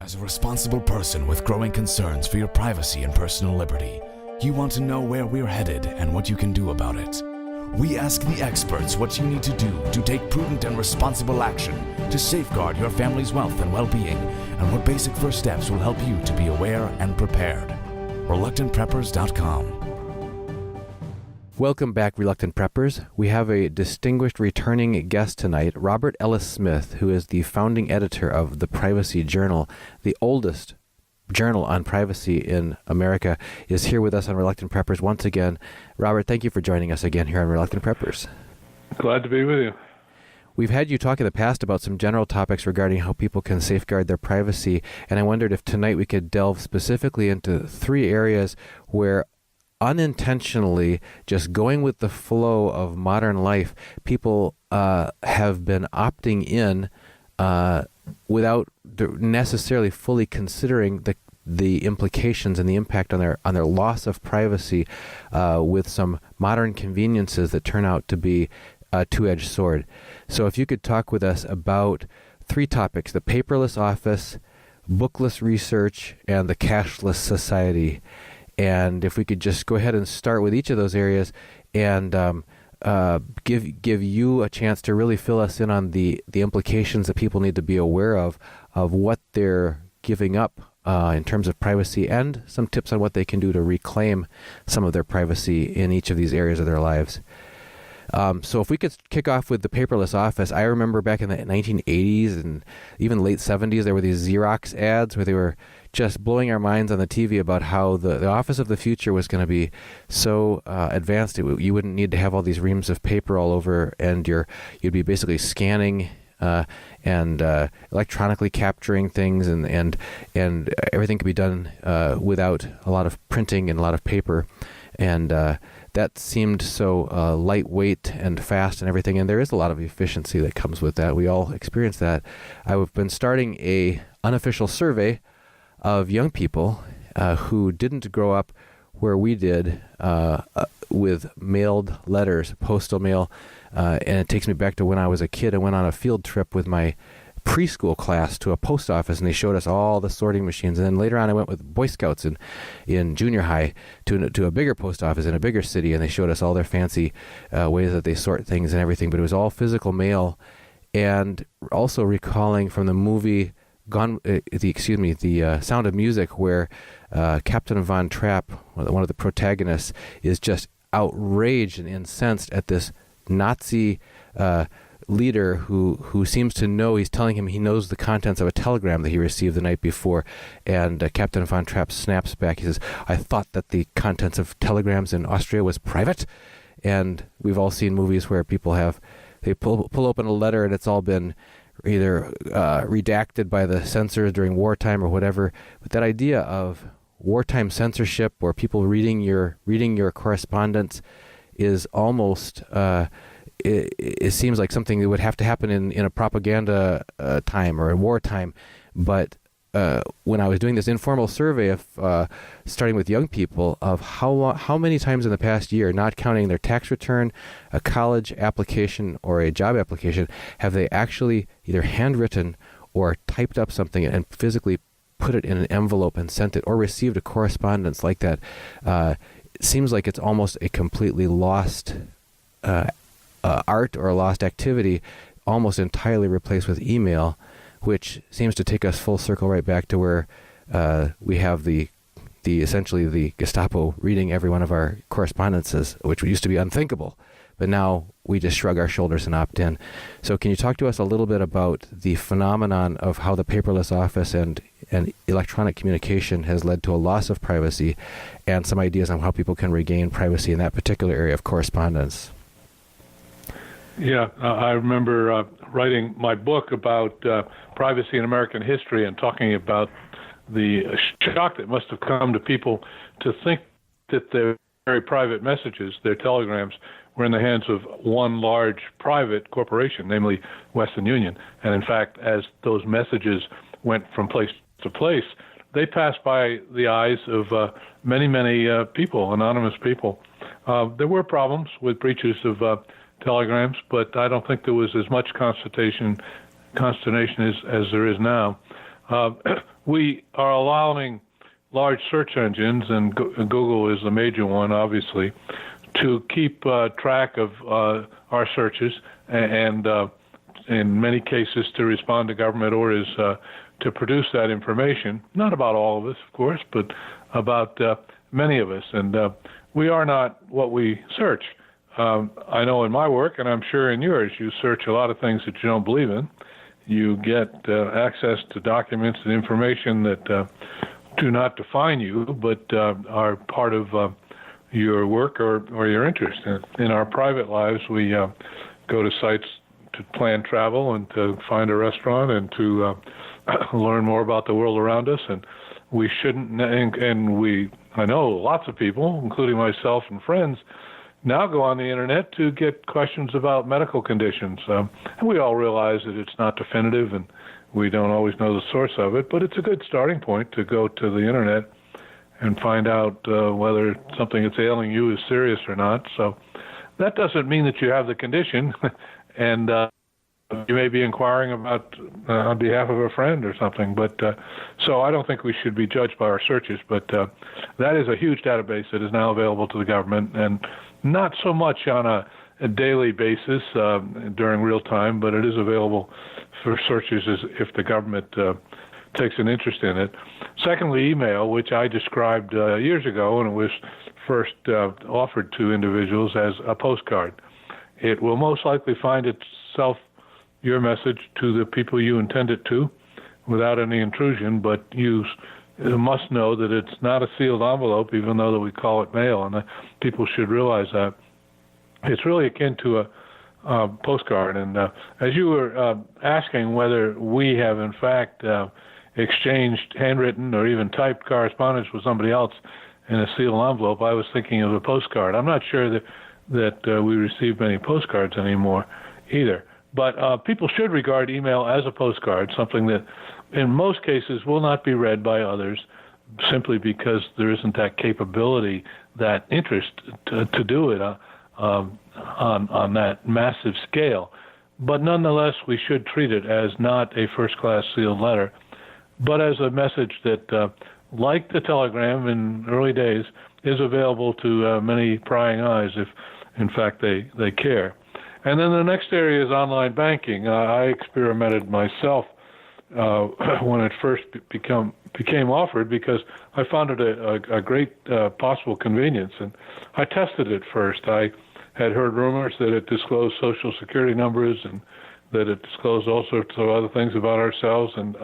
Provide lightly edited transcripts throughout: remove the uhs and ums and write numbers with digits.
As a responsible person with growing concerns for your privacy and personal liberty, you want to know where we're headed and what you can do about it. We ask the experts what you need to do to take prudent and responsible action to safeguard your family's wealth and well-being, and what basic first steps will help you to be aware and prepared. ReluctantPreppers.com. Welcome back, Reluctant Preppers. We have a distinguished returning guest tonight, Robert Ellis Smith, who is the founding editor of the Privacy Journal, the oldest journal on privacy in America, is here with us on Reluctant Preppers once again. Robert, thank you for joining us again here on Reluctant Preppers. Glad to be with you. We've had you talk in the past about some general topics regarding how people can safeguard their privacy, and I wondered if tonight we could delve specifically into three areas where unintentionally, just going with the flow of modern life, people have been opting in without necessarily fully considering the implications and the impact on their loss of privacy, with some modern conveniences that turn out to be a two-edged sword. So if you could talk with us about three topics: the paperless office, bookless research, and the cashless society. And if we could just go ahead and start with each of those areas and give you a chance to really fill us in on the implications that people need to be aware of what they're giving up in terms of privacy, and some tips on what they can do to reclaim some of their privacy in each of these areas of their lives. So if we could kick off with the paperless office, I remember back in the 1980s and even late 70s, there were these Xerox ads where they were just blowing our minds on the TV about how the office of the future was going to be so advanced. You wouldn't need to have all these reams of paper all over, and you'd be basically scanning and electronically capturing things, and everything could be done without a lot of printing and a lot of paper. And that seemed so lightweight and fast and everything, and there is a lot of efficiency that comes with that. We all experience that. I've been starting a unofficial survey of young people who didn't grow up where we did with mailed letters, postal mail, and it takes me back to when I was a kid. I went on a field trip with my preschool class to a post office, and they showed us all the sorting machines. And then later on I went with Boy Scouts in junior high to a bigger post office in a bigger city, and they showed us all their fancy ways that they sort things and everything, but it was all physical mail. And also recalling from the movie the Sound of Music, where Captain Von Trapp, one of the protagonists, is just outraged and incensed at this Nazi leader who seems to know. He's telling him he knows the contents of a telegram that he received the night before, and Captain Von Trapp snaps back. He says, "I thought that the contents of telegrams in Austria was private." And we've all seen movies where people they pull open a letter and it's all been either redacted by the censors during wartime or whatever. But that idea of wartime censorship, or people reading your correspondence, is almost it seems like something that would have to happen in a propaganda time or in wartime. But when I was doing this informal survey of starting with young people, of how many times in the past year, not counting their tax return, a college application, or a job application, have they actually either handwritten or typed up something and physically put it in an envelope and sent it, or received a correspondence like that. It seems like it's almost a completely lost art or a lost activity, almost entirely replaced with email, which seems to take us full circle right back to where we have the essentially the Gestapo reading every one of our correspondences, which used to be unthinkable. But now we just shrug our shoulders and opt in. So can you talk to us a little bit about the phenomenon of how the paperless office and electronic communication has led to a loss of privacy, and some ideas on how people can regain privacy in that particular area of correspondence? Yeah, I remember writing my book about privacy in American history and talking about the shock that must have come to people to think that their very private messages, their telegrams, were in the hands of one large private corporation, namely Western Union. And in fact, as those messages went from place to place, they passed by the eyes of many, many people, anonymous people. There were problems with breaches of telegrams, but I don't think there was as much consternation as there is now. we are allowing large search engines, and Google is the major one, obviously, to keep track of our searches and in many cases to respond to government orders to produce that information. Not about all of us, of course, but about many of us. And we are not what we search. I know in my work, and I'm sure in yours, you search a lot of things that you don't believe in. You get access to documents and information that do not define you, but are part of your work or your interest. In our private lives, we go to sites to plan travel and to find a restaurant and to learn more about the world around us. And we shouldn't, I know lots of people, including myself and friends, now go on the internet to get questions about medical conditions. And we all realize that it's not definitive and we don't always know the source of it, but it's a good starting point to go to the internet and find out whether something that's ailing you is serious or not. So that doesn't mean that you have the condition, and you may be inquiring about on behalf of a friend or something. But so I don't think we should be judged by our searches, but that is a huge database that is now available to the government, and not so much on a daily basis during real time, but it is available for searches if the government takes an interest in it. Secondly, email, which I described years ago, and it was first offered to individuals as a postcard. It will most likely find itself, your message, to the people you intend it to without any intrusion, but you must know that it's not a sealed envelope, even though that we call it mail, and people should realize that. It's really akin to a postcard. And as you were asking whether we have, in fact, exchanged handwritten or even typed correspondence with somebody else in a sealed envelope, I was thinking of a postcard. I'm not sure that we receive many postcards anymore either. But people should regard email as a postcard, something that in most cases will not be read by others simply because there isn't that capability, that interest to do it on that massive scale. But nonetheless, we should treat it as not a first-class sealed letter, but as a message that, like the telegram in early days, is available to many prying eyes if, in fact, they care. And then the next area is online banking. I experimented myself when it first became offered because I found it a great possible convenience. And I tested it first. I had heard rumors that it disclosed Social Security numbers and that it disclosed all sorts of other things about ourselves. And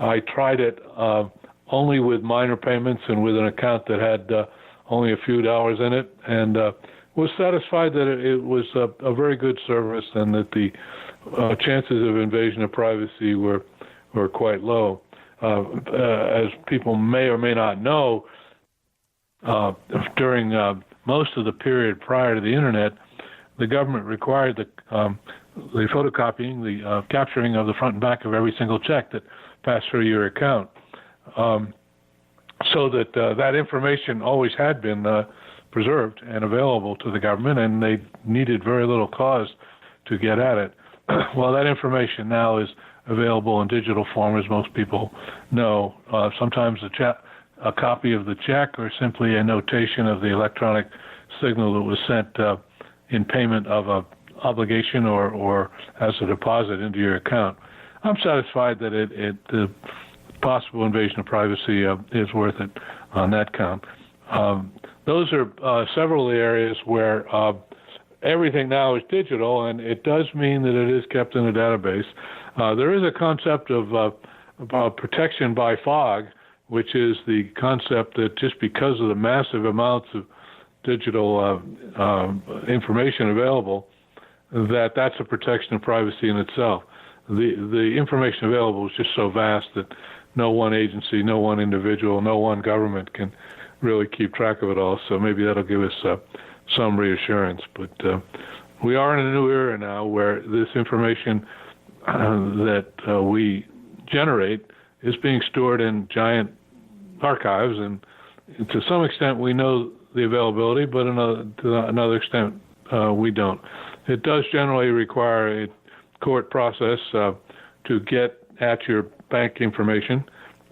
I tried it only with minor payments and with an account that had only a few dollars in it, and was satisfied that it was a very good service and that the chances of invasion of privacy were quite low. As people may or may not know, during most of the period prior to the internet, the government required the photocopying, the capturing of the front and back of every single check that passed through your account, so that that information always had been preserved and available to the government, and they needed very little cause to get at it. Well, that information now is available in digital form, as most people know. Sometimes a copy of the check or simply a notation of the electronic signal that was sent in payment of an obligation or as a deposit into your account. I'm satisfied that the possible invasion of privacy is worth it on that count. Those are several of the areas where everything now is digital, and it does mean that it is kept in a database. There is a concept of protection by fog, which is the concept that just because of the massive amounts of digital information available, that's a protection of privacy in itself. The information available is just so vast that no one agency, no one individual, no one government can really keep track of it all. So maybe that'll give us some reassurance. But we are in a new era now where this information that we generate is being stored in giant archives, and to some extent we know the availability, but to another extent we don't. It does generally require a court process to get at your bank information.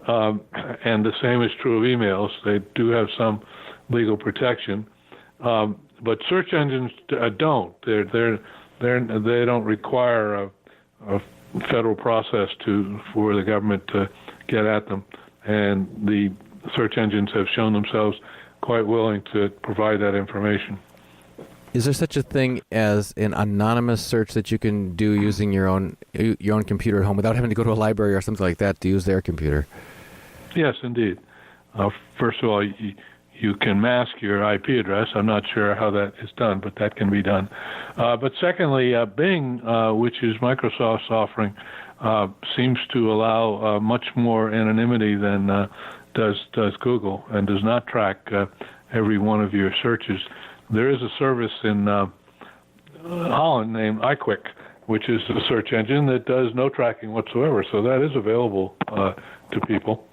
and the same is true of emails. They do have some legal protection, but search engines don't. They don't require a federal process for the government to get at them, and the search engines have shown themselves quite willing to provide that information. Is there such a thing as an anonymous search that you can do using your own computer at home without having to go to a library or something like that to use their computer? Yes, indeed. First of all, you can mask your IP address. I'm not sure how that is done, but that can be done. But secondly, Bing, which is Microsoft's offering, seems to allow much more anonymity than does Google, and does not track every one of your searches. There is a service in Holland named iQuick, which is a search engine that does no tracking whatsoever. So that is available to people.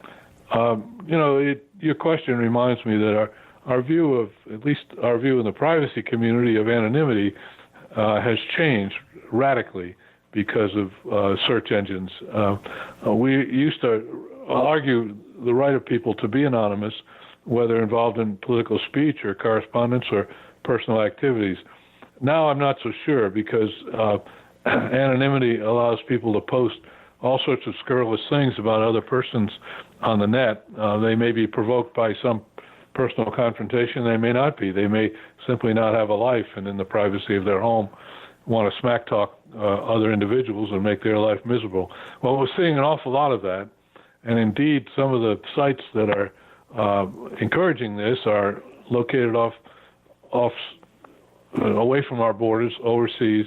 Your question reminds me that our view of, at least our view in the privacy community of anonymity, has changed radically because of search engines. We used to argue the right of people to be anonymous, whether involved in political speech or correspondence or personal activities. Now I'm not so sure, because anonymity allows people to post all sorts of scurrilous things about other persons on the net. They may be provoked by some personal confrontation. They may not be. They may simply not have a life, and in the privacy of their home want to smack talk other individuals and make their life miserable. Well, we're seeing an awful lot of that, and indeed some of the sites that are encouraging this are located away from our borders, overseas,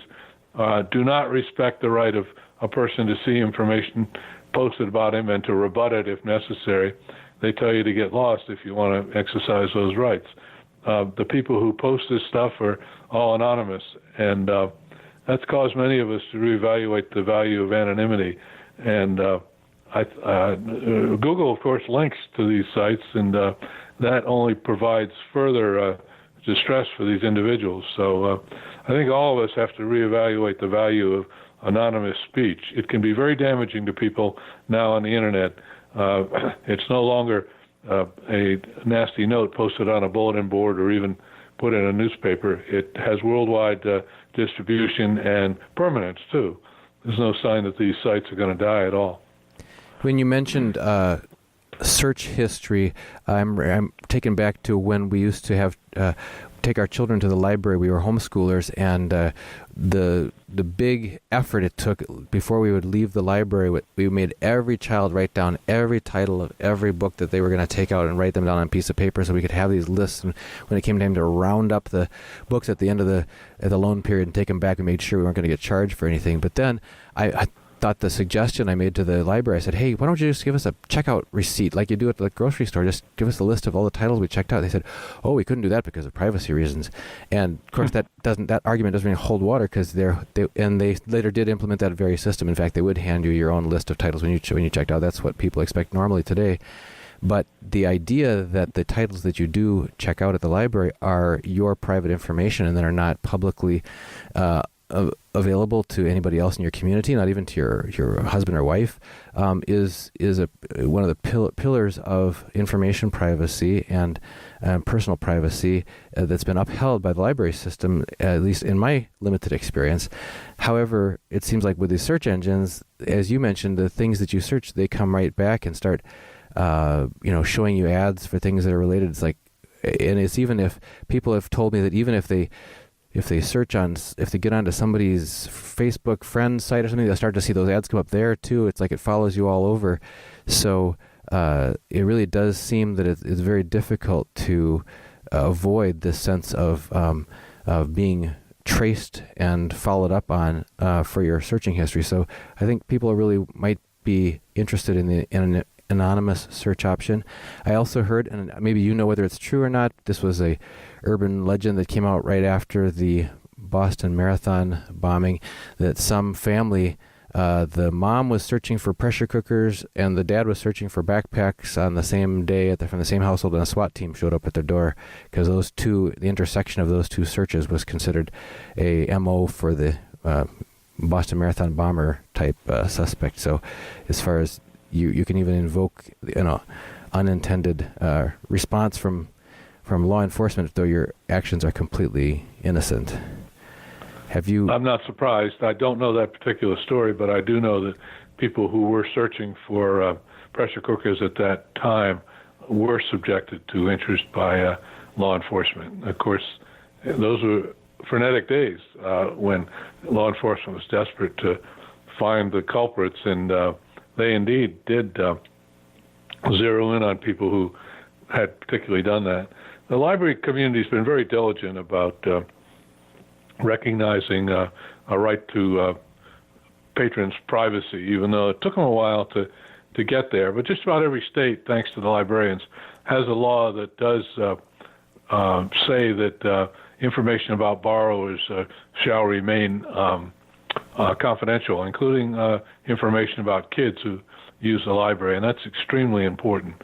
do not respect the right of a person to see information posted about him and to rebut it if necessary. They tell you to get lost if you want to exercise those rights. The people who post this stuff are all anonymous, and that's caused many of us to reevaluate the value of anonymity. And Google, of course, links to these sites, and that only provides further distress for these individuals. So I think all of us have to reevaluate the value of anonymous speech. It can be very damaging to people now on the internet. It's no longer a nasty note posted on a bulletin board or even put in a newspaper. It has worldwide distribution and permanence, too. There's no sign that these sites are going to die at all. When you mentioned search history, I'm taken back to when we used to have take our children to the library. We were homeschoolers, and the big effort it took before we would leave the library, we made every child write down every title of every book that they were going to take out and write them down on a piece of paper so we could have these lists. And when it came time to round up the books at the end of the loan period and take them back, we made sure we weren't going to get charged for anything. But then I thought the suggestion I made to the library, I said, hey, why don't you just give us a checkout receipt like you do at the grocery store? Just give us a list of all the titles we checked out. They said, oh, we couldn't do that because of privacy reasons. And of course, that argument doesn't really hold water, because they later did implement that very system. In fact, they would hand you your own list of titles when you checked out. That's what people expect normally today. But the idea that the titles that you do check out at the library are your private information and that are not publicly available to anybody else in your community, not even to your husband or wife, is one of the pillars of information privacy and personal privacy that's been upheld by the library system, at least in my limited experience. However, it seems like with these search engines, as you mentioned, the things that you search, they come right back and start showing you ads for things that are related. It's like, and it's even if people have told me that even if they get onto somebody's Facebook friend site or something, they'll start to see those ads come up there too. It's like it follows you all over. So it really does seem that it's very difficult to avoid this sense of being traced and followed up on for your searching history. So I think people really might be interested in an anonymous search option. I also heard, and maybe you know whether it's true or not, this was a urban legend that came out right after the Boston Marathon bombing, that some family, the mom was searching for pressure cookers and the dad was searching for backpacks on the same day from the same household, and a SWAT team showed up at their door because the intersection of those two searches was considered a MO for the Boston Marathon bomber type suspect. So as far as you can even invoke unintended response from law enforcement, though your actions are completely innocent. Have you? I'm not surprised. I don't know that particular story, but I do know that people who were searching for pressure cookers at that time were subjected to interest by law enforcement. Of course, those were frenetic days when law enforcement was desperate to find the culprits, and they indeed did zero in on people who had particularly done that. The library community has been very diligent about recognizing a right to patrons' privacy, even though it took them a while to get there. But just about every state, thanks to the librarians, has a law that does say that information about borrowers shall remain confidential, including information about kids who use the library, and that's extremely important.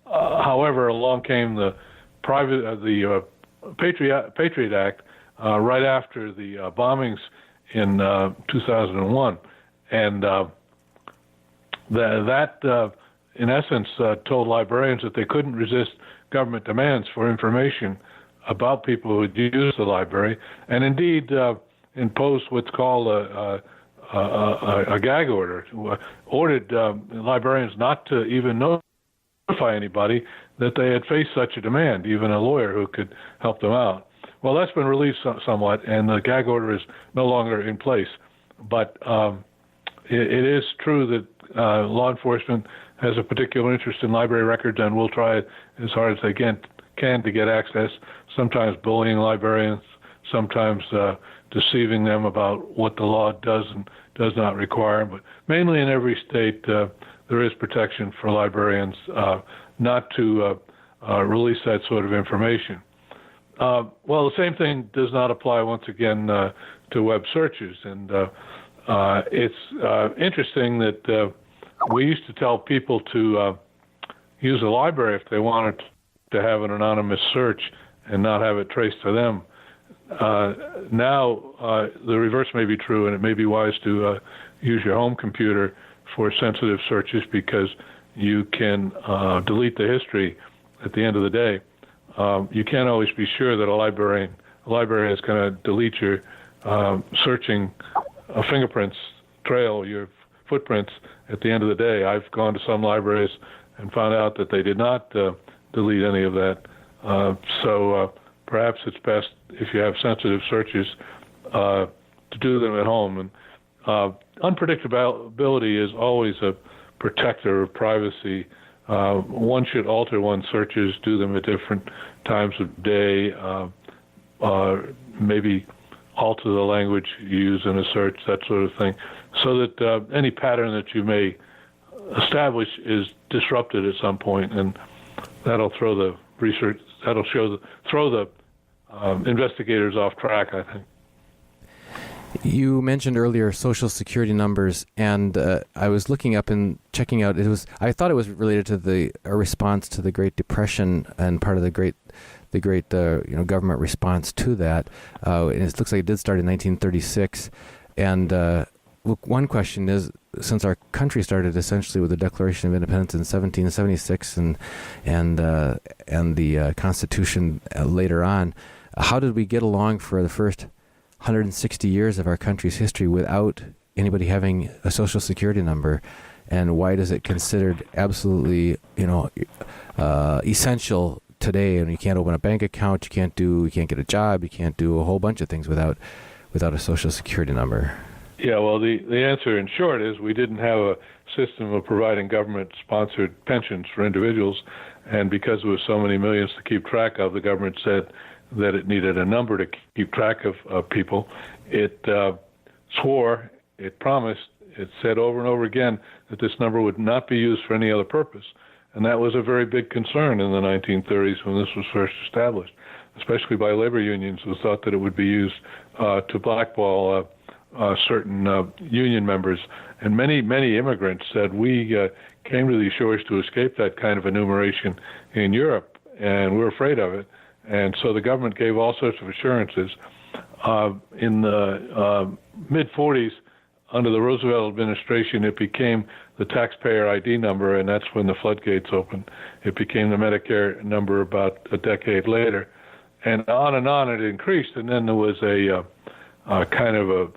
However, along came the Patriot Act right after the bombings in 2001, and that in essence told librarians that they couldn't resist government demands for information about people who use the library, and indeed imposed what's called a gag order, ordered librarians not to even notify anybody that they had faced such a demand, even a lawyer who could help them out. Well, that's been released somewhat, and the gag order is no longer in place. But it is true that law enforcement has a particular interest in library records and will try as hard as they can to get access, sometimes bullying librarians, sometimes deceiving them about what the law does and does not require. But mainly in every state, there is protection for librarians not to release that sort of information. Well, the same thing does not apply, once again, to web searches. And it's interesting that we used to tell people to use a library if they wanted to have an anonymous search and not have it traced to them. Now, the reverse may be true, and it may be wise to use your home computer for sensitive searches, because you can delete the history at the end of the day. You can't always be sure that a librarian is going to delete your searching fingerprints trail, your footprints at the end of the day. I've gone to some libraries and found out that they did not delete any of that. So perhaps it's best, if you have sensitive searches, to do them at home. And unpredictability is always a protector of privacy. One should alter one's searches, do them at different times of day, maybe alter the language you use in a search, that sort of thing, so that any pattern that you may establish is disrupted at some point, and that'll throw the research, throw the investigators off track, I think. You mentioned earlier Social Security numbers, and I was looking up and checking out. I thought it was related to a response to the Great Depression and part of the great government response to that. And it looks like it did start in 1936. And one question is, since our country started essentially with the Declaration of Independence in 1776 and the Constitution later on, how did we get along for the first 160 years of our country's history without anybody having a Social Security number? And why is it considered absolutely, essential today? And you can't open a bank account, you can't get a job, you can't do a whole bunch of things without a Social Security number. Yeah, well, the answer in short is we didn't have a system of providing government-sponsored pensions for individuals, and because there was so many millions to keep track of, the government said that it needed a number to keep track of people. It swore, it promised, it said over and over again that this number would not be used for any other purpose. And that was a very big concern in the 1930s when this was first established, especially by labor unions who thought that it would be used to blackball certain union members. And many immigrants said, we came to these shores to escape that kind of enumeration in Europe, and we're afraid of it. And so the government gave all sorts of assurances. In the mid-40s, under the Roosevelt administration, it became the taxpayer ID number, and that's when the floodgates opened. It became the Medicare number about a decade later, and on it increased, and then there was a kind of a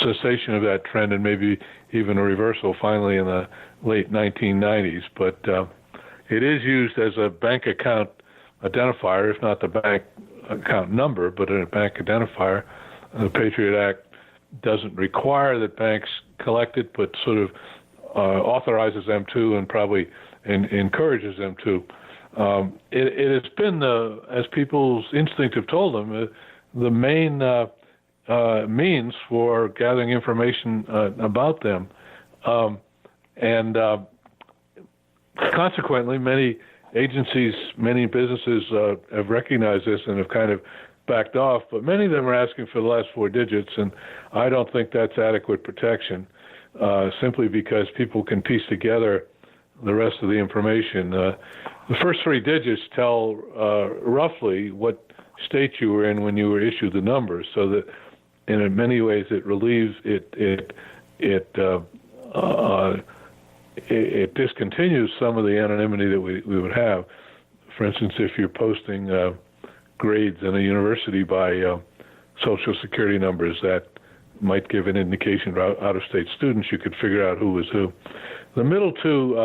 cessation of that trend, and maybe even a reversal finally in the late 1990s. But it is used as a bank account identifier, if not the bank account number, but a bank identifier. The Patriot Act doesn't require that banks collect it, but sort of authorizes them to, and probably encourages them to. It has been, as people's instinct have told them, the main means for gathering information about them. And consequently, many agencies, many businesses have recognized this and have kind of backed off, but many of them are asking for the last four digits, and I don't think that's adequate protection, simply because people can piece together the rest of the information. The first three digits tell roughly what state you were in when you were issued the number, so that in many ways it relieves it discontinues some of the anonymity that we would have. For instance, if you're posting grades in a university by Social Security numbers, that might give an indication of out-of-state students. You could figure out who was who. The middle two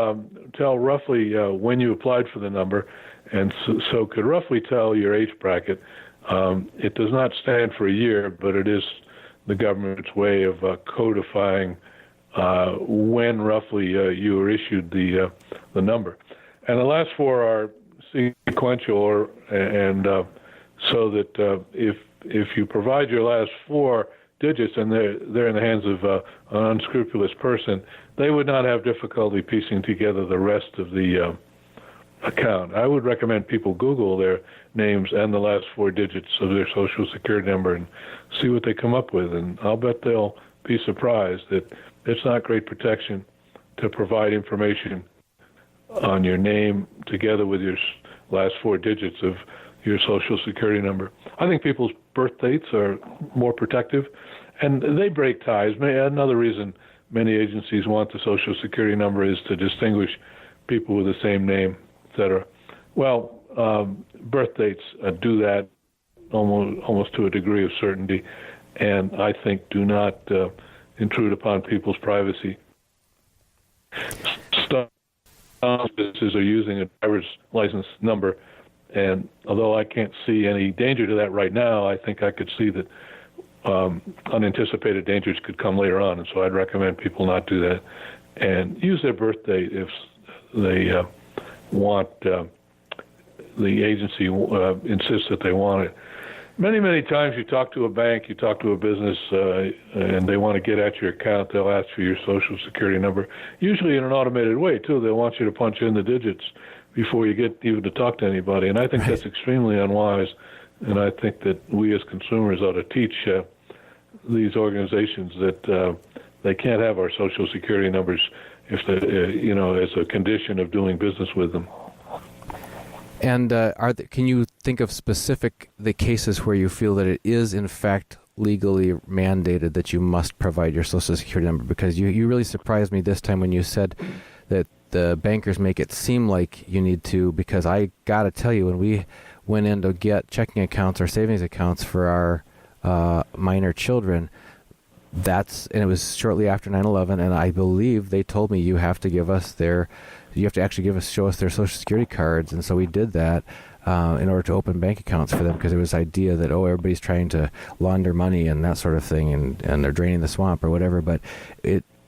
tell roughly when you applied for the number, and so could roughly tell your age bracket. It does not stand for a year, but it is the government's way of codifying when roughly you were issued the number. And the last four are sequential, and so that if you provide your last four digits and they're in the hands of an unscrupulous person, they would not have difficulty piecing together the rest of the account. I would recommend people Google their names and the last four digits of their Social Security number and see what they come up with, and I'll bet they'll be surprised that it's not great protection to provide information on your name together with your last four digits of your Social Security number. I think people's birth dates are more protective, and they break ties. Another reason many agencies want the Social Security number is to distinguish people with the same name, etc. Well, birth dates do that almost to a degree of certainty, and I think do not intrude upon people's privacy. Some businesses are using a driver's license number, and although I can't see any danger to that right now, I think I could see that unanticipated dangers could come later on, and so I'd recommend people not do that and use their birth date if they want, the agency insists that they want it. Many times you talk to a bank, you talk to a business, and they want to get at your account, they'll ask for your Social Security number, usually in an automated way, too. They'll want you to punch in the digits before you get even to talk to anybody, and I think that's extremely unwise, and I think that we as consumers ought to teach these organizations that they can't have our Social Security numbers if they, as a condition of doing business with them. And can you think of the cases where you feel that it is in fact legally mandated that you must provide your Social Security number? Because you really surprised me this time when you said that the bankers make it seem like you need to, because I got to tell you, when we went in to get checking accounts or savings accounts for our minor children, and it was shortly after 9/11, and I believe they told me you have to actually show us their Social Security cards, and so we did that in order to open bank accounts for them, because there was this idea that everybody's trying to launder money and that sort of thing, and they're draining the swamp or whatever. But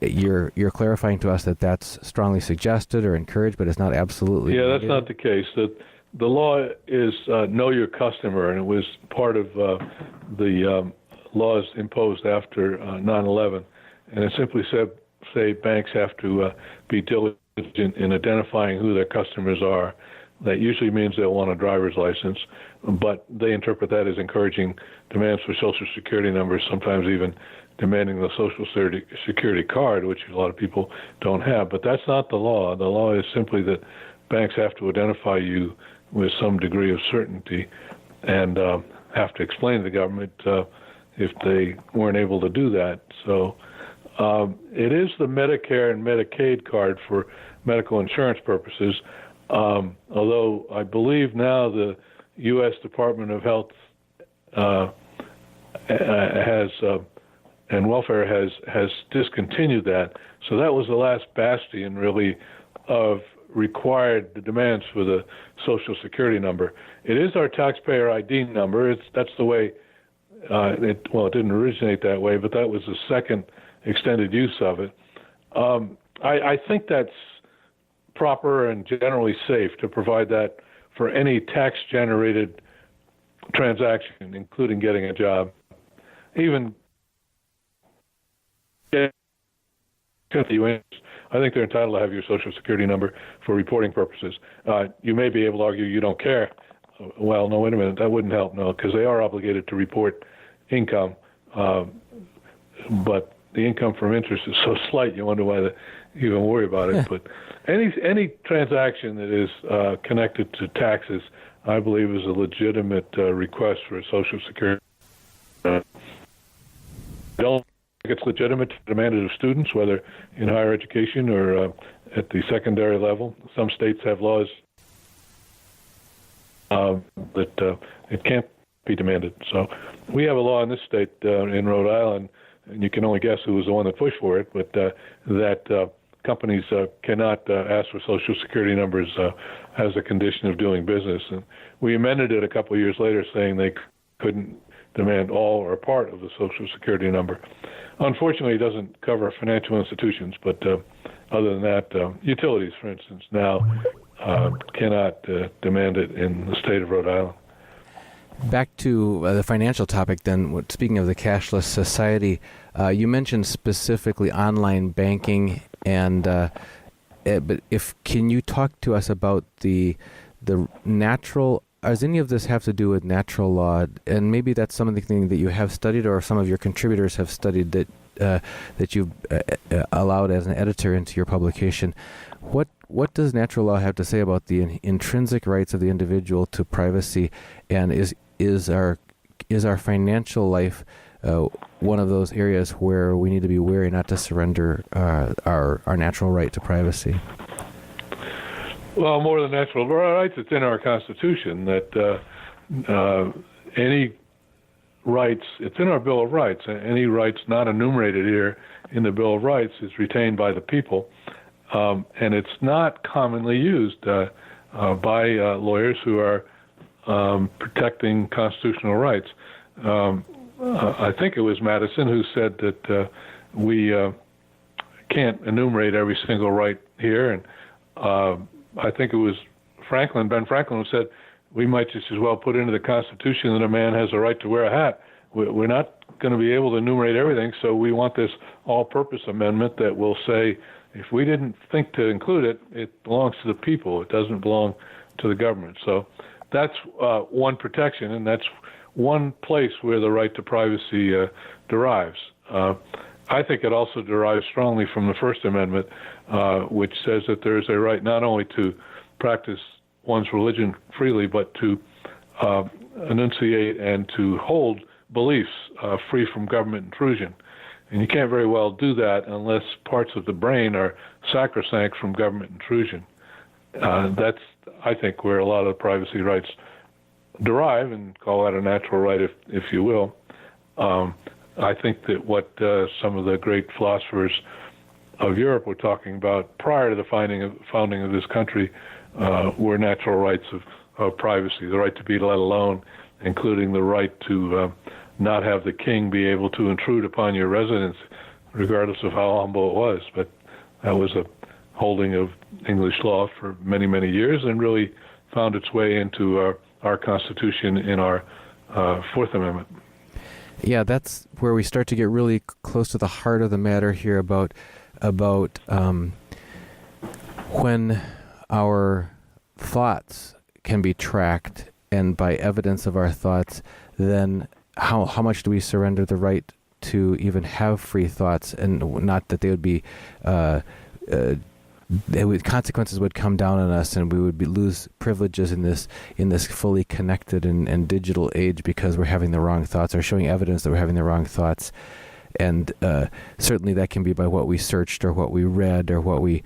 you're clarifying to us that that's strongly suggested or encouraged, but it's not absolutely. Yeah, that's not the case. The law is know your customer, and it was part of the laws imposed after 9/11, and it simply say banks have to be diligent in identifying who their customers are. That usually means they'll want a driver's license, but they interpret that as encouraging demands for Social Security numbers, sometimes even demanding the Social Security card, which a lot of people don't have. But that's not the law. The law is simply that banks have to identify you with some degree of certainty and have to explain to the government if they weren't able to do that. So It is the Medicare and Medicaid card for medical insurance purposes, although I believe now the U.S. Department of Health and Welfare has discontinued that. So that was the last bastion, really, of required the demands for the Social Security number. It is our taxpayer ID number. That's the way. It didn't originate that way, but that was the second extended use of it. I think that's proper and generally safe to provide that for any tax-generated transaction, including getting a job. Even I think they're entitled to have your Social Security number for reporting purposes. You may be able to argue you don't care. Well, no, wait a minute, that wouldn't help, no, because they are obligated to report income, but the income from interest is so slight, you wonder why they even worry about it. But any transaction that is connected to taxes, I believe, is a legitimate request for a Social Security. I don't think it's legitimate to demand it of students, whether in higher education or at the secondary level. Some states have laws that it can't be demanded. So we have a law in this state, in Rhode Island, and you can only guess who was the one that pushed for it, but that companies cannot ask for Social Security numbers as a condition of doing business. And we amended it a couple of years later, saying they couldn't demand all or part of the Social Security number. Unfortunately, it doesn't cover financial institutions, but other than that, utilities, for instance, now cannot demand it in the state of Rhode Island. Back to the financial topic then, speaking of the cashless society, you mentioned specifically online banking, and but can you talk to us about the natural, does any of this have to do with natural law? And maybe that's something that you have studied or some of your contributors have studied that you've allowed as an editor into your publication. What does natural law have to say about the intrinsic rights of the individual to privacy, and is our financial life one of those areas where we need to be wary not to surrender our natural right to privacy? Well, more than natural rights, it's in our Constitution that any rights, it's in our Bill of Rights. Any rights not enumerated here in the Bill of Rights is retained by the people, and it's not commonly used by lawyers who are protecting constitutional rights. I think it was Madison who said that we can't enumerate every single right here, and I think it was Ben Franklin, who said we might just as well put into the Constitution that a man has a right to wear a hat. We're not going to be able to enumerate everything, so we want this all-purpose amendment that will say if we didn't think to include it, it belongs to the people. It doesn't belong to the government. So that's one protection, and that's one place where the right to privacy derives. I think it also derives strongly from the First Amendment, which says that there is a right not only to practice one's religion freely, but to enunciate and to hold beliefs free from government intrusion. And you can't very well do that unless parts of the brain are sacrosanct from government intrusion. That's, I think, where a lot of the privacy rights derive, and call that a natural right if you will. I think that what some of the great philosophers of Europe were talking about prior to the founding of this country were natural rights of privacy, the right to be let alone, including the right to not have the king be able to intrude upon your residence, regardless of how humble it was. But that was a holding of English law for many, many years, and really found its way into our Constitution in our Fourth Amendment. Yeah, that's where we start to get really close to the heart of the matter here about when our thoughts can be tracked, and by evidence of our thoughts, then how much do we surrender the right to even have free thoughts, and not that they would be consequences would come down on us, and we would lose privileges in this fully connected and digital age because we're having the wrong thoughts or showing evidence that we're having the wrong thoughts. certainly that can be by what we searched or what we read or what we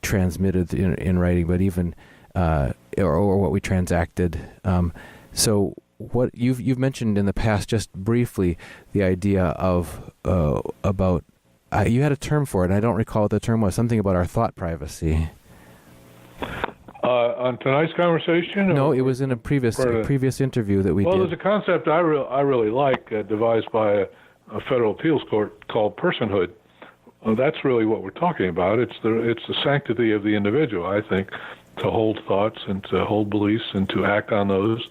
transmitted in writing, but even or what we transacted. So what you've mentioned in the past, just briefly, the idea of about you had a term for it. I don't recall what the term was. Something about our thought privacy. On tonight's conversation? No, it was in a previous interview that we did. Well, there's a concept I really like, devised by a federal appeals court called personhood. That's really what we're talking about. It's the sanctity of the individual, I think, to hold thoughts and to hold beliefs and to act on those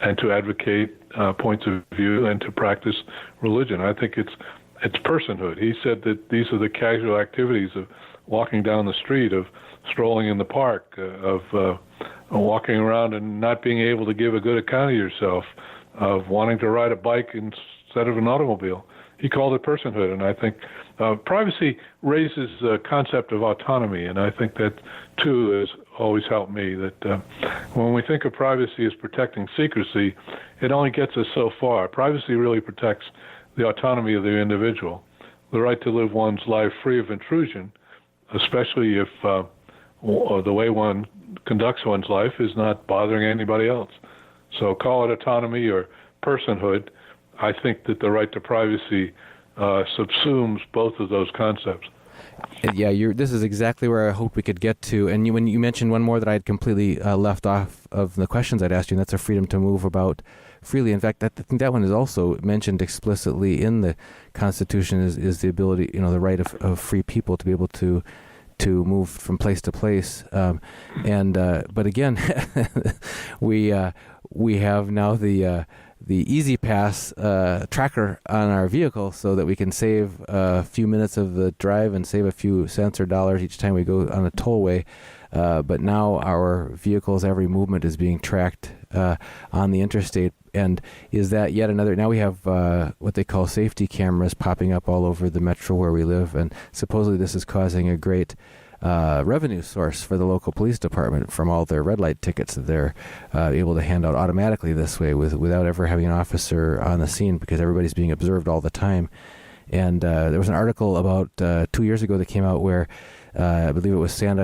and to advocate points of view and to practice religion. I think it's personhood. He said that these are the casual activities of walking down the street, of strolling in the park, of walking around and not being able to give a good account of yourself, of wanting to ride a bike instead of an automobile. He called it personhood, and I think privacy raises the concept of autonomy, and I think that, too, has always helped me, that when we think of privacy as protecting secrecy, it only gets us so far. Privacy really protects the autonomy of the individual, the right to live one's life free of intrusion, especially if the way one conducts one's life is not bothering anybody else. So call it autonomy or personhood. I think that the right to privacy subsumes both of those concepts. Yeah, this is exactly where I hoped we could get to. And when you mentioned one more that I had completely left off of the questions I'd asked you, and that's a freedom to move about freely. In fact, I think that one is also mentioned explicitly in the Constitution, is the ability, the right of free people to be able to move from place to place. But again, we have now the Easy Pass tracker on our vehicle so that we can save a few minutes of the drive and save a few cents or dollars each time we go on a tollway. But now our vehicle's every movement is being tracked on the interstate. And is that yet another? Now we have what they call safety cameras popping up all over the metro where we live. And supposedly this is causing a great revenue source for the local police department from all their red light tickets that they're able to hand out automatically this way without ever having an officer on the scene, because everybody's being observed all the time. And there was an article about 2 years ago that came out where I believe it was San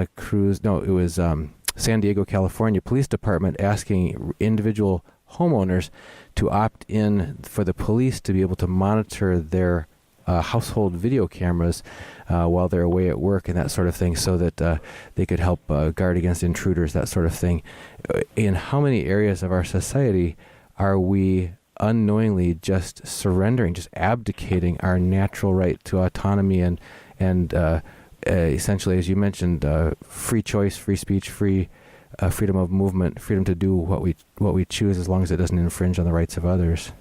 Diego, California Police Department asking individual homeowners to opt in for the police to be able to monitor their household video cameras while they're away at work and that sort of thing, so that they could help guard against intruders, that sort of thing. In how many areas of our society are we unknowingly just surrendering, just abdicating our natural right to autonomy and essentially, as you mentioned, free choice, free speech, freedom of movement, freedom to do what we choose, as long as it doesn't infringe on the rights of others?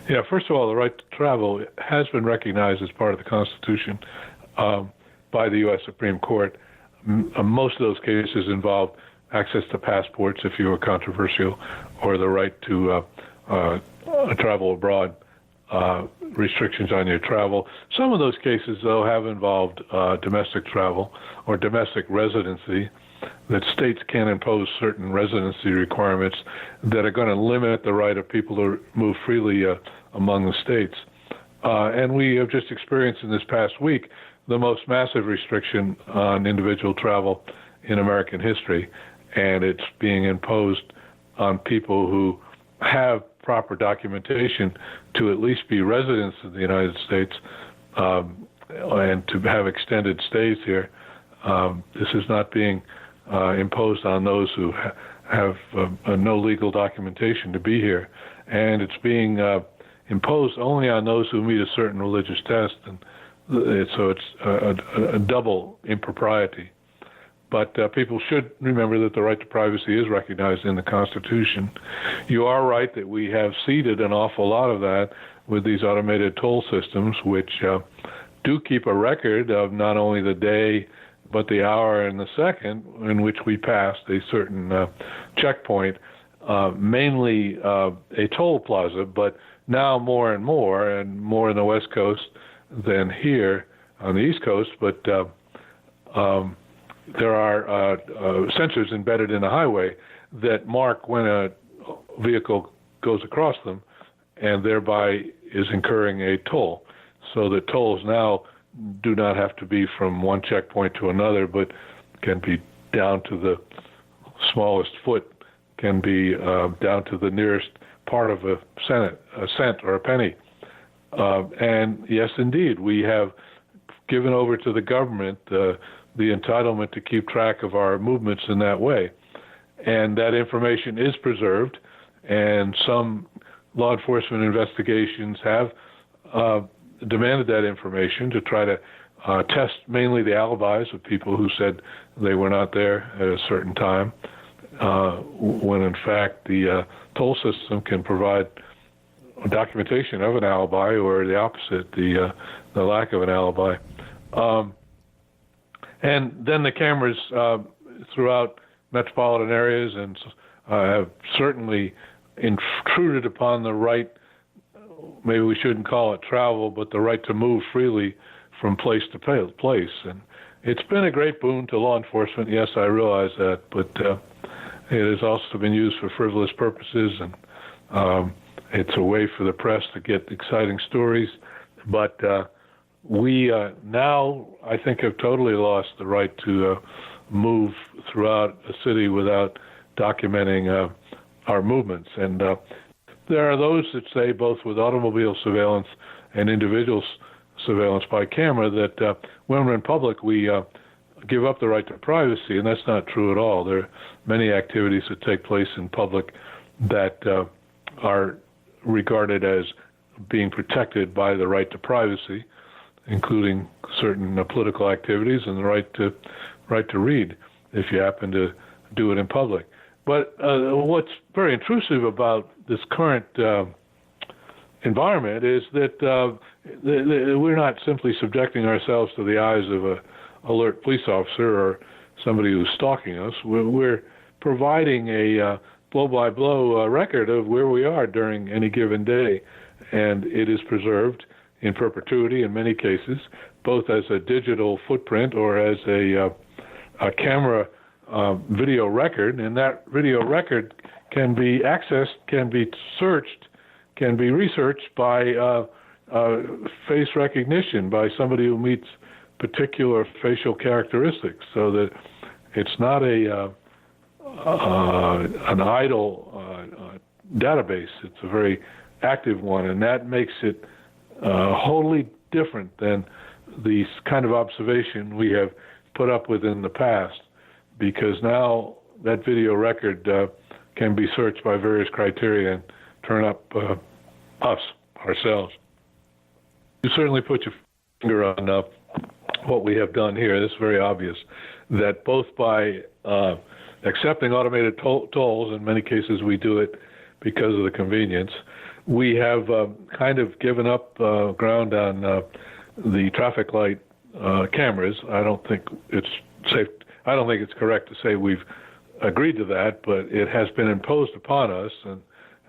Yeah, first of all, the right to travel has been recognized as part of the Constitution by the U.S. Supreme Court. Most of those cases involve access to passports, if you were controversial, or the right to travel abroad, restrictions on your travel. Some of those cases, though, have involved domestic travel or domestic residency, that states can impose certain residency requirements that are going to limit the right of people to move freely among the states. And we have just experienced in this past week the most massive restriction on individual travel in American history, and it's being imposed on people who have proper documentation to at least be residents of the United States and to have extended stays here. This is not being imposed on those who have no legal documentation to be here, and it's being imposed only on those who meet a certain religious test, and so it's a double impropriety. But people should remember that the right to privacy is recognized in the Constitution. You are right that we have ceded an awful lot of that with these automated toll systems, which do keep a record of not only the day, but the hour and the second in which we passed a certain checkpoint, mainly a toll plaza, but now more and more in the West Coast than here on the East Coast. But there are sensors embedded in the highway that mark when a vehicle goes across them and thereby is incurring a toll. so that tolls now do not have to be from one checkpoint to another, but can be down to the smallest foot, can be down to the nearest part of a cent or a penny. And yes, indeed, we have given over to the government the entitlement to keep track of our movements in that way. And that information is preserved, and some law enforcement investigations have demanded that information to try to test mainly the alibis of people who said they were not there at a certain time, when in fact the toll system can provide documentation of an alibi, or the opposite, the lack of an alibi. And then the cameras throughout metropolitan areas and have certainly intruded upon the right, maybe we shouldn't call it travel, but the right to move freely from place to place. And it's been a great boon to law enforcement, yes, I realize that, but it has also been used for frivolous purposes, and it's a way for the press to get exciting stories. But we now, I think, have totally lost the right to move throughout a city without documenting our movements. And there are those that say, both with automobile surveillance and individual surveillance by camera, that when we're in public, we give up the right to privacy, and that's not true at all. There are many activities that take place in public that are regarded as being protected by the right to privacy, including certain political activities and the right to read if you happen to do it in public. But what's very intrusive about this current environment is that we're not simply subjecting ourselves to the eyes of an alert police officer or somebody who's stalking us. We're providing a blow-by-blow record of where we are during any given day, and it is preserved in perpetuity in many cases, both as a digital footprint or as a camera video record. And that video record can be accessed, can be searched, can be researched by face recognition, by somebody who meets particular facial characteristics, so that it's not an idle database. It's a very active one, and that makes it wholly different than the kind of observation we have put up with in the past, because now that video record can be searched by various criteria and turn up ourselves. You certainly put your finger on what we have done here. It's very obvious that both by accepting automated tolls, in many cases we do it because of the convenience, we have kind of given up ground on the traffic light cameras. I don't think it's safe. I don't think it's correct to say we've agreed to that, but it has been imposed upon us and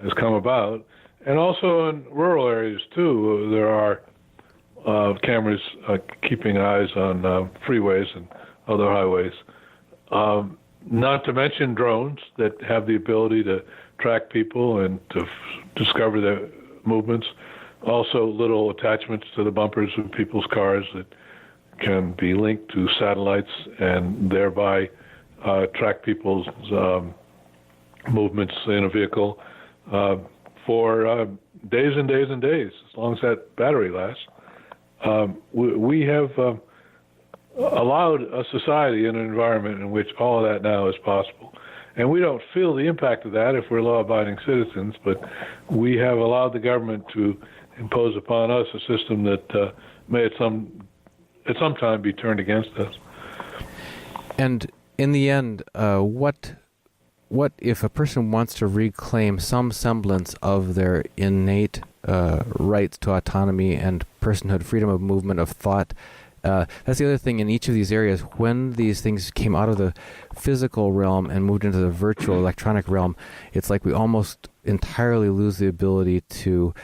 has come about. And also in rural areas too, there are cameras keeping eyes on freeways and other highways. Not to mention drones that have the ability to track people and to discover their movements. Also little attachments to the bumpers of people's cars that can be linked to satellites and thereby track people's movements in a vehicle for days and days and days, as long as that battery lasts. We have allowed a society and an environment in which all of that now is possible. And we don't feel the impact of that if we're law-abiding citizens, but we have allowed the government to impose upon us a system that may at some time be turned against us. And in the end, what if a person wants to reclaim some semblance of their innate rights to autonomy and personhood, freedom of movement, of thought? That's the other thing in each of these areas. When these things came out of the physical realm and moved into the virtual electronic realm, it's like we almost entirely lose the ability to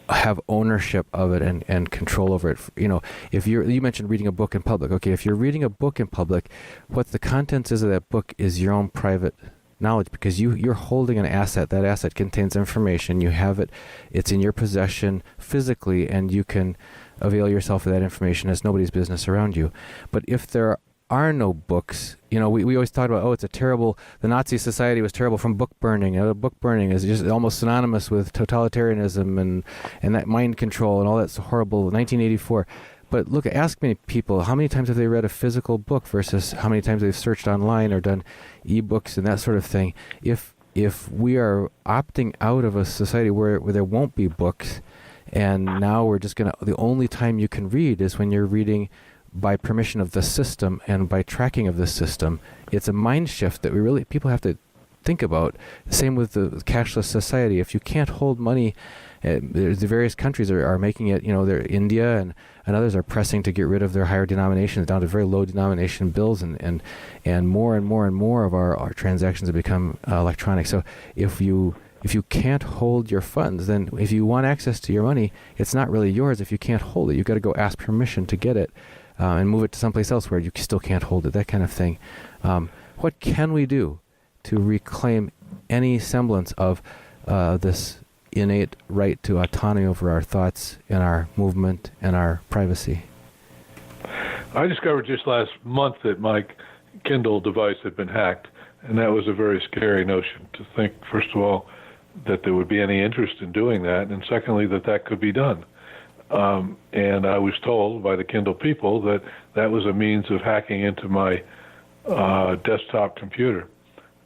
have ownership of it and control over it. You know, if you mentioned reading a book in public. Okay, if you're reading a book in public, what the contents is of that book is your own private knowledge, because you're holding an asset. That asset contains information. You have it. It's in your possession physically, and you can avail yourself of that information as nobody's business around you. But if there are no books, we always talk about, the Nazi society was terrible from book burning. Book burning is just almost synonymous with totalitarianism and that mind control and all that's horrible. 1984. But look, ask many people, how many times have they read a physical book versus how many times they've searched online or done e-books and that sort of thing. If we are opting out of a society where there won't be books, and now we're just the only time you can read is when you're reading by permission of the system and by tracking of the system, it's a mind shift that people have to think about. Same with the cashless society. If you can't hold money, the various countries are making it, India and others are pressing to get rid of their higher denominations down to very low denomination bills, and more and more and more of our transactions have become electronic. So if you can't hold your funds, then if you want access to your money, it's not really yours if you can't hold it. You've got to go ask permission to get it and move it to someplace else where you still can't hold it, that kind of thing. What can we do to reclaim any semblance of this innate right to autonomy over our thoughts and our movement and our privacy? I discovered just last month that my Kindle device had been hacked, and that was a very scary notion to think, first of all, that there would be any interest in doing that, and secondly, that could be done. And I was told by the Kindle people that was a means of hacking into my desktop computer.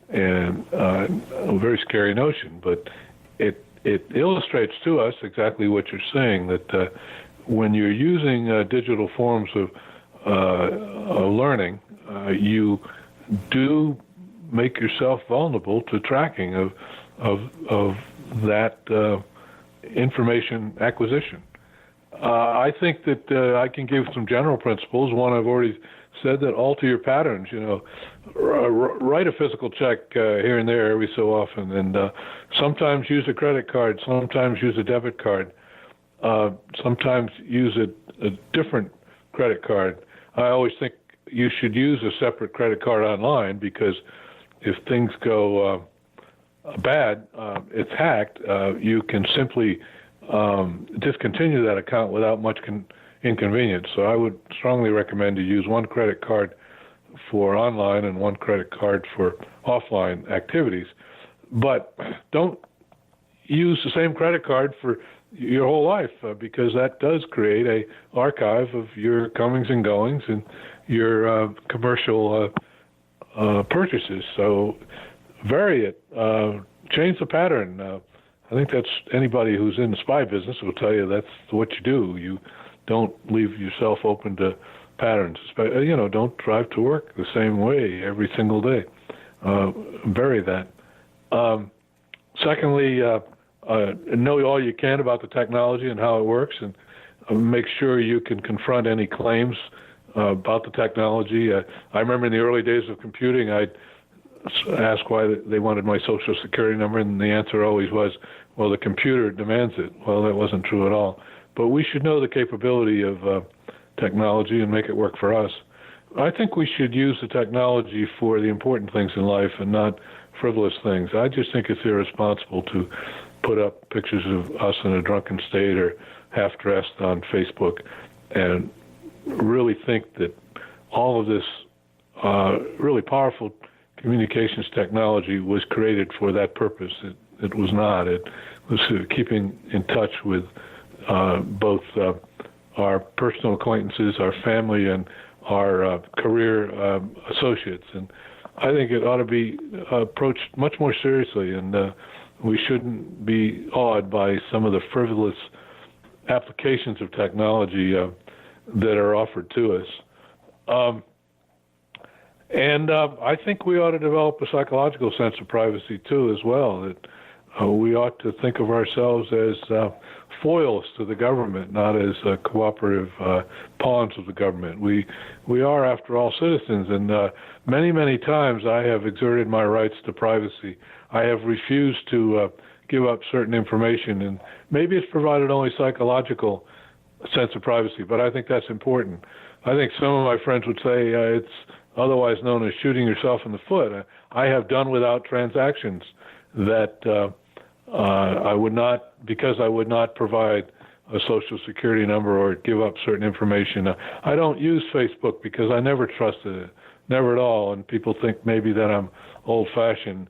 And a very scary notion, but it illustrates to us exactly what you're saying, that when you're using digital forms of learning, you do make yourself vulnerable to tracking of that information acquisition. I think that I can give some general principles. One, I've already said, that alter your patterns. Write a physical check here and there every so often, and sometimes use a credit card, sometimes use a debit card, sometimes use a different credit card. I always think you should use a separate credit card online, because if things go bad, it's hacked, you can simply discontinue that account without much inconvenience. So I would strongly recommend to use one credit card for online and one credit card for offline activities. But don't use the same credit card for your whole life, because that does create an archive of your comings and goings and your commercial purchases. So vary it, change the pattern. I think that's anybody who's in the spy business will tell you that's what you do. You don't leave yourself open to patterns. Don't drive to work the same way every single day. Vary that. Secondly, know all you can about the technology and how it works, and make sure you can confront any claims about the technology. I remember in the early days of computing, I'd ask why they wanted my Social Security number, and the answer always was, well, the computer demands it. Well, that wasn't true at all. But we should know the capability of technology and make it work for us. I think we should use the technology for the important things in life and not frivolous things. I just think it's irresponsible to put up pictures of us in a drunken state or half-dressed on Facebook and really think that all of this really powerful communications technology was created for that purpose. It was not. It was keeping in touch with both our personal acquaintances, our family, and our career associates. And I think it ought to be approached much more seriously, and we shouldn't be awed by some of the frivolous applications of technology that are offered to us. And I think we ought to develop a psychological sense of privacy, too, as well, that we ought to think of ourselves as foils to the government, not as cooperative pawns of the government. We are, after all, citizens, and many, many times I have exerted my rights to privacy. I have refused to give up certain information, and maybe it's provided only psychological sense of privacy, but I think that's important. I think some of my friends would say otherwise known as shooting yourself in the foot. I have done without transactions that I would not, because I would not provide a social security number or give up certain information. I don't use Facebook because I never trusted it, never at all, and people think maybe that I'm old-fashioned.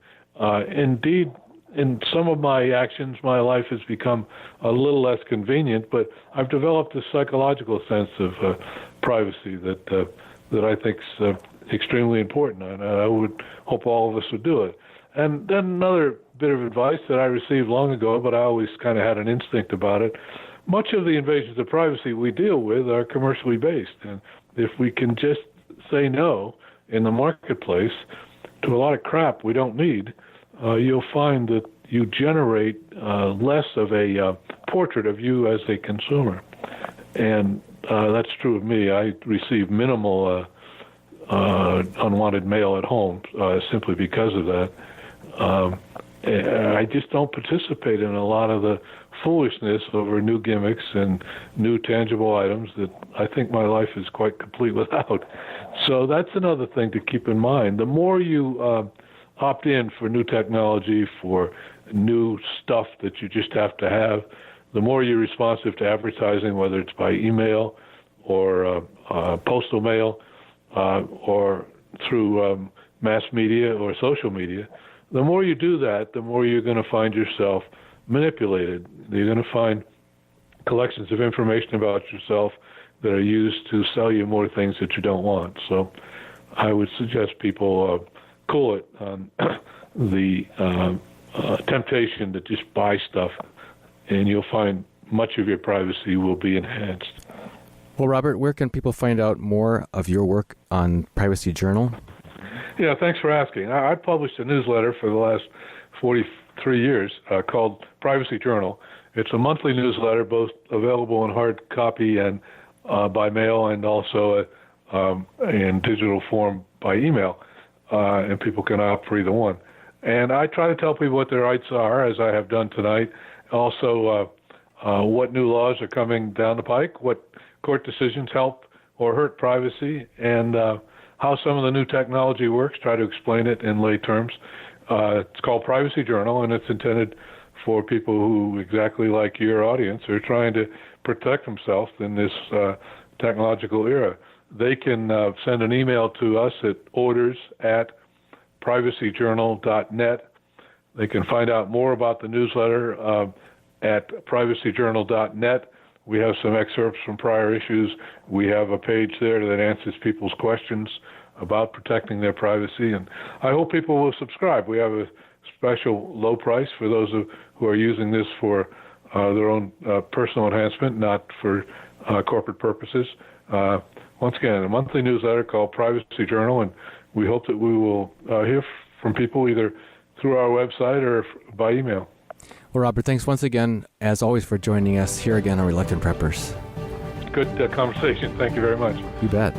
Indeed, in some of my actions, my life has become a little less convenient, but I've developed a psychological sense of privacy that I think is extremely important, and I would hope all of us would do it. And then another bit of advice that I received long ago, but I always kind of had an instinct about it. Much of the invasions of privacy we deal with are commercially based, and if we can just say no in the marketplace to a lot of crap we don't need, you'll find that you generate less of a portrait of you as a consumer. And that's true of me. I receive minimal unwanted mail at home simply because of that. I just don't participate in a lot of the foolishness over new gimmicks and new tangible items that I think my life is quite complete without. So that's another thing to keep in mind. The more you opt in for new technology, for new stuff that you just have to have, the more you're responsive to advertising, whether it's by email or postal mail or through mass media or social media. The more you do that, the more you're going to find yourself manipulated. You're going to find collections of information about yourself that are used to sell you more things that you don't want. So I would suggest people cool it on the temptation to just buy stuff, and you'll find much of your privacy will be enhanced. Well, Robert, where can people find out more of your work on Privacy Journal? Yeah, thanks for asking. I published a newsletter for the last 43 years called Privacy Journal. It's a monthly newsletter, both available in hard copy and by mail, and also in digital form by email, and people can opt for either one. And I try to tell people what their rights are, as I have done tonight. Also, what new laws are coming down the pike, what court decisions help or hurt privacy, and how some of the new technology works, try to explain it in lay terms. It's called Privacy Journal, and it's intended for people who, exactly like your audience, are trying to protect themselves in this technological era. They can send an email to us at orders@privacyjournal.net. They can find out more about the newsletter at privacyjournal.net. We have some excerpts from prior issues. We have a page there that answers people's questions about protecting their privacy, and I hope people will subscribe. We have a special low price for those who are using this for their own personal enhancement, not for corporate purposes. Once again, a monthly newsletter called Privacy Journal, and we hope that we will hear from people either through our website or by email. Well, Robert, thanks once again, as always, for joining us here again on Reluctant Preppers. Good conversation. Thank you very much. You bet.